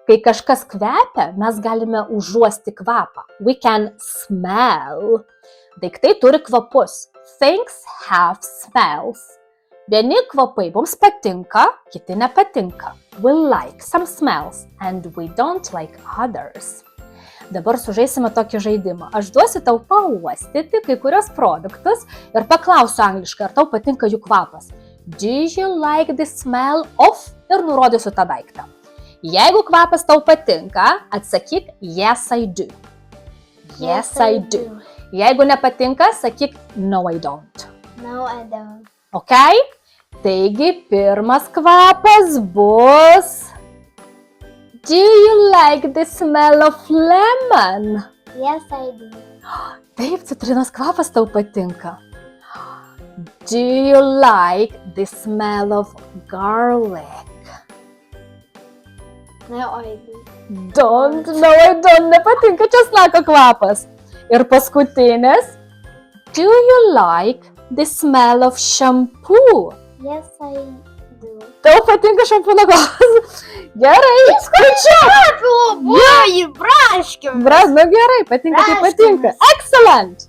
Kai kažkas kvepia, mes galime užuosti kvapą. We can smell. Daiktai turi kvapus. Things have smells. Vieni kvapai mums patinka, kiti nepatinka. We like some smells and we don't like others. Dabar sužaisime tokį žaidimą. Aš duosiu tau pauostyti kai kurios produktus ir paklausiu angliškai, ar tau patinka jų kvapas. Do you like the smell of? Ir nurodysiu tą daiktą. Jeigu kvapas tau patinka, atsakyk yes I do. Yes I do. Jeigu nepatinka, sakyk no I don't. No, I don't. Ok? Taigi, pirmas kvapas bus... Do you like the smell of lemon? Yes, I do. Taip, citrinos kvapas tau patinka. Do you like the smell of garlic? No, I do. No, I don't. Nepatinka česnako kvapas. Ir paskutinis. Do you like the smell of shampoo? Yes, I do. Tau patinka šampūno kvapas? Gerai, skaičiu. Labai braškiam. Gerai, patinka, tai patinka. Excellent.